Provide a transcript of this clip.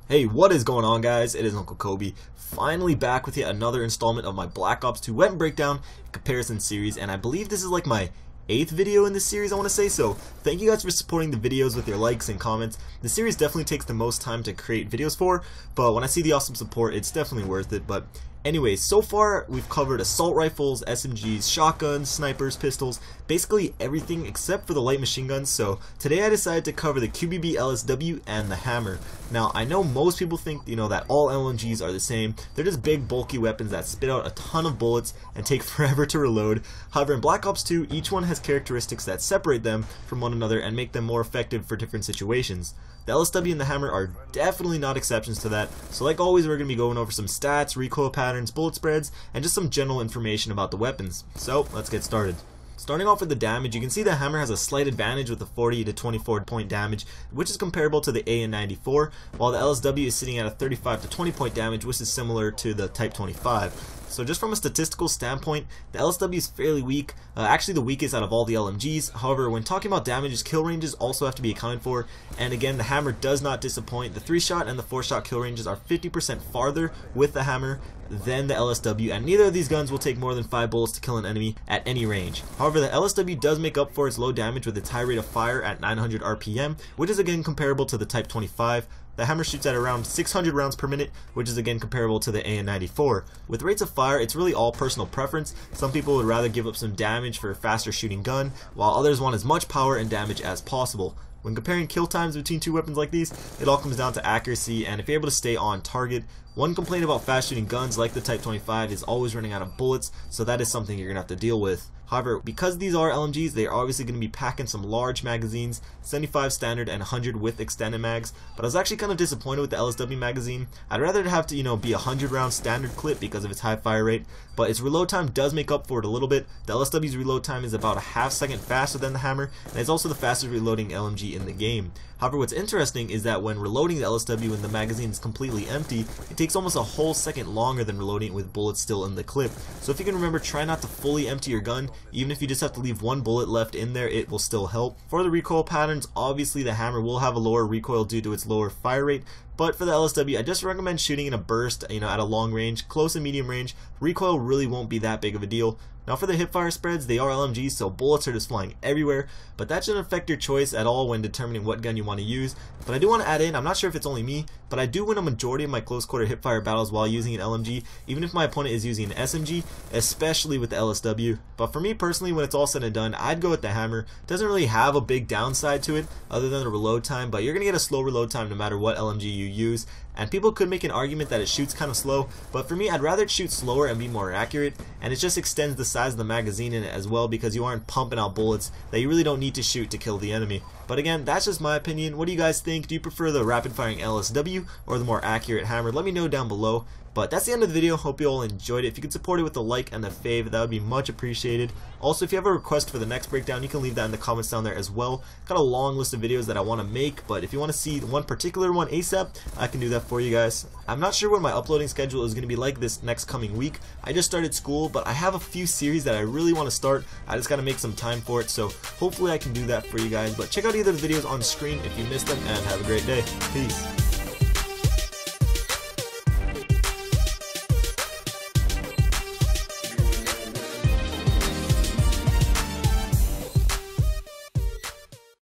Hey, what is going on, guys? It is Uncle Kobe, finally back with yet another installment of my Black Ops 2 weapon breakdown comparison series, and I believe this is like my 8th video in this series, I want to say. So thank you guys for supporting the videos with your likes and comments. The series definitely takes the most time to create videos for, but when I see the awesome support, it's definitely worth it. But anyways, so far we've covered assault rifles, SMGs, shotguns, snipers, pistols, basically everything except for the light machine guns. So today I decided to cover the QBB, LSW, and the HAMR. Now I know most people think, that all LMGs are the same. They're just big bulky weapons that spit out a ton of bullets and take forever to reload. However, in Black Ops 2, each one has characteristics that separate them from one another and make them more effective for different situations. The LSW and the HAMR are definitely not exceptions to that, so like always we're going to be going over some stats, recoil patterns, bullet spreads, and just some general information about the weapons. So let's get started. Starting off with the damage, you can see the HAMR has a slight advantage with a 40 to 24 point damage, which is comparable to the AN94, while the LSW is sitting at a 35 to 20 point damage, which is similar to the Type 25. So just from a statistical standpoint, the LSW is fairly weak, actually the weakest out of all the LMGs. However, when talking about damages, kill ranges also have to be accounted for, and again, the HAMR does not disappoint. The 3-shot and the 4-shot kill ranges are 50% farther with the HAMR than the LSW, and neither of these guns will take more than 5 bullets to kill an enemy at any range. However, the LSW does make up for its low damage with its high rate of fire at 900 RPM, which is again comparable to the Type 25. The HAMR shoots at around 600 rounds per minute, which is again comparable to the AN94. With rates of fire, it's really all personal preference. Some people would rather give up some damage for a faster shooting gun, while others want as much power and damage as possible. When comparing kill times between two weapons like these, it all comes down to accuracy and if you're able to stay on target. One complaint about fast shooting guns like the Type 25 is always running out of bullets, so that is something you're going to have to deal with. However, because these are LMGs, they are obviously going to be packing some large magazines, 75 standard and 100 with extended mags, but I was actually kind of disappointed with the LSW magazine. I'd rather it have to, be a 100 round standard clip because of its high fire rate, but its reload time does make up for it a little bit. The LSW's reload time is about a half second faster than the HAMR, and it's also the fastest reloading LMG in the game. However, what's interesting is that when reloading the LSW when the magazine is completely empty, it takes almost a whole second longer than reloading it with bullets still in the clip. So if you can remember, try not to fully empty your gun. Even if you just have to leave one bullet left in there, it will still help. For the recoil patterns, obviously the HAMR will have a lower recoil due to its lower fire rate, but for the LSW, I just recommend shooting in a burst, at a long range. Close and medium range, recoil really won't be that big of a deal. Now for the hipfire spreads, they are LMGs, so bullets are just flying everywhere, but that shouldn't affect your choice at all when determining what gun you want to use. But I do want to add in, I'm not sure if it's only me, but I do win a majority of my close quarter hipfire battles while using an LMG, even if my opponent is using an SMG, especially with the LSW. But for me personally, when it's all said and done, I'd go with the HAMR. It doesn't really have a big downside to it, other than the reload time, but you're going to get a slow reload time no matter what LMG you use. And people could make an argument that it shoots kind of slow, but for me, I'd rather it shoot slower and be more accurate, and it just extends the size of the magazine in it as well because you aren't pumping out bullets that you really don't need to shoot to kill the enemy. But again, that's just my opinion. What do you guys think? Do you prefer the rapid firing LSW or the more accurate HAMR? Let me know down below. But that's the end of the video. Hope you all enjoyed it. If you could support it with a like and a fave, that would be much appreciated. Also, if you have a request for the next breakdown, you can leave that in the comments down there as well. Got a long list of videos that I want to make, but if you want to see one particular one ASAP, I can do that for you guys. I'm not sure what my uploading schedule is going to be like this next coming week. I just started school, but I have a few series that I really want to start. I just got to make some time for it, so hopefully I can do that for you guys. But check out either of the videos on screen if you missed them, and have a great day. Peace.